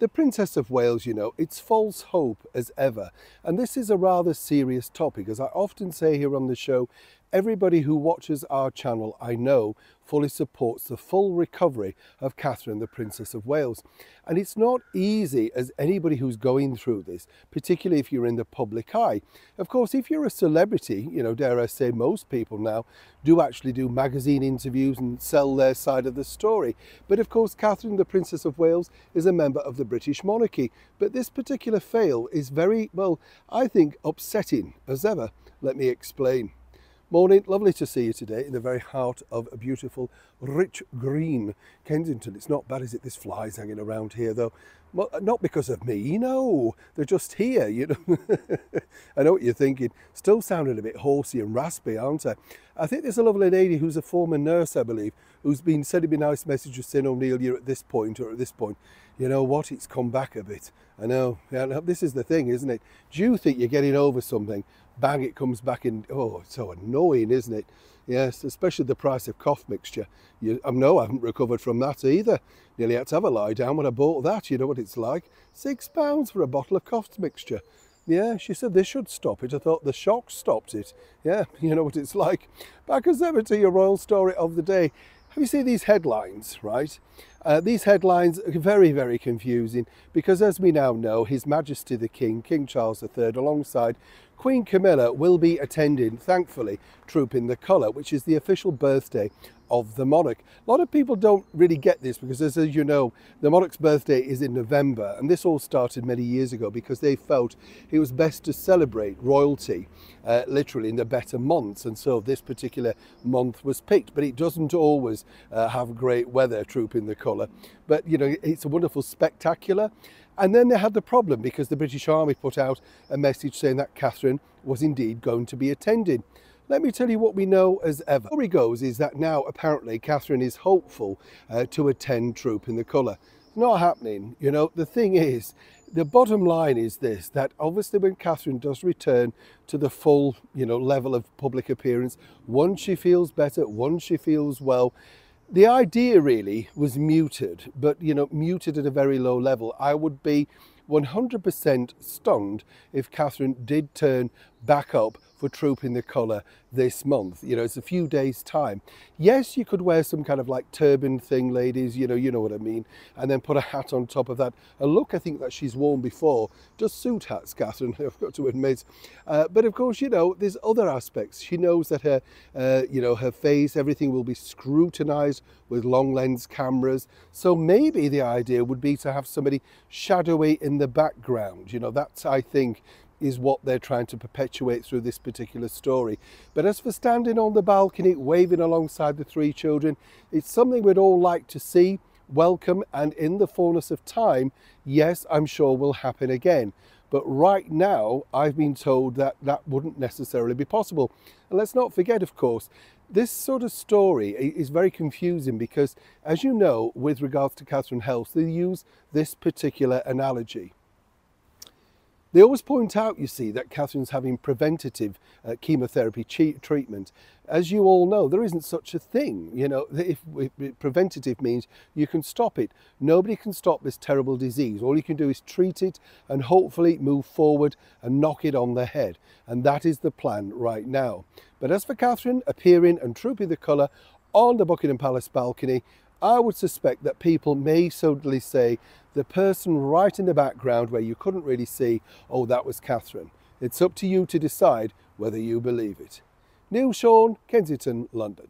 The Princess of Wales, you know, it's false hope as ever. And this is a rather serious topic. As I often say here on the show, everybody who watches our channel, I know, fully supports the full recovery of Catherine, the Princess of Wales. And it's not easy as anybody who's going through this, particularly if you're in the public eye. Of course, if you're a celebrity, you know, dare I say most people now do actually do magazine interviews and sell their side of the story. But of course, Catherine, the Princess of Wales, is a member of the British monarchy. But this particular fail is very, well, I think upsetting as ever. Let me explain. Morning, lovely to see you today in the very heart of a beautiful rich green Kensington. It's not bad, is it? There's flies hanging around here though. Well, not because of me, no, they're just here, you know. I know what you're thinking, still sounding a bit horsey and raspy, aren't I? I think there's a lovely lady who's a former nurse, I believe, who's been sending me nice messages saying, "Oh Neil, you're at this point or at this point." You know what, it's come back a bit. I know, yeah, this is the thing, isn't it? Do you think you're getting over something? Bang, it comes back in. Oh, it's so annoying, isn't it? Yes, especially the price of cough mixture. I know I haven't recovered from that either. Nearly had to have a lie down when I bought that. You know what it's like? £6 for a bottle of cough mixture. Yeah, she said this should stop it. I thought the shock stopped it. Yeah, you know what it's like. Back as ever to your royal story of the day. Have you seen these headlines, right? These headlines are very, very confusing because, as we now know, His Majesty the King, King Charles III, alongside Queen Camilla, will be attending, thankfully, Trooping the Colour, which is the official birthday of the monarch. A lot of people don't really get this because, as you know, the monarch's birthday is in November, and this all started many years ago because they felt it was best to celebrate royalty literally in the better months, and so this particular month was picked. But it doesn't always have great weather, Trooping the Colour, but you know, it's a wonderful spectacular. And then they had the problem because the British Army put out a message saying that Catherine was indeed going to be attending. Let me tell you what we know as ever. The story goes is that now apparently Catherine is hopeful to attend Trooping the Colour. Not happening. You know, the thing is, the bottom line is this, that obviously when Catherine does return to the full, you know, level of public appearance, once she feels better, once she feels well, the idea really was muted, but, you know, muted at a very low level. I would be 100% stunned if Catherine did turn back up for Trooping the Colour this month. You know, it's a few days time. Yes, you could wear some kind of like turban thing, ladies, you know what I mean, and then put a hat on top of that. A look I think that she's worn before does suit hats, Catherine, I've got to admit. But of course, you know, there's other aspects. She knows that her, you know, her face, everything will be scrutinised with long lens cameras. So maybe the idea would be to have somebody shadowy in the background. You know, that's, I think, is what they're trying to perpetuate through this particular story. But as for standing on the balcony, waving alongside the three children, it's something we'd all like to see, welcome, and in the fullness of time, yes, I'm sure will happen again. But right now, I've been told that that wouldn't necessarily be possible. And let's not forget, of course, this sort of story is very confusing because, as you know, with regards to Catherine health, they use this particular analogy. They always point out, you see, that Catherine's having preventative chemotherapy treatment. As you all know, there isn't such a thing. You know, if preventative means you can stop it. Nobody can stop this terrible disease. All you can do is treat it and hopefully move forward and knock it on the head. And that is the plan right now. But as for Catherine appearing and Trooping the Colour on the Buckingham Palace balcony, I would suspect that people may suddenly say the person right in the background where you couldn't really see, oh, that was Catherine. It's up to you to decide whether you believe it. Neil Sean, Kensington, London.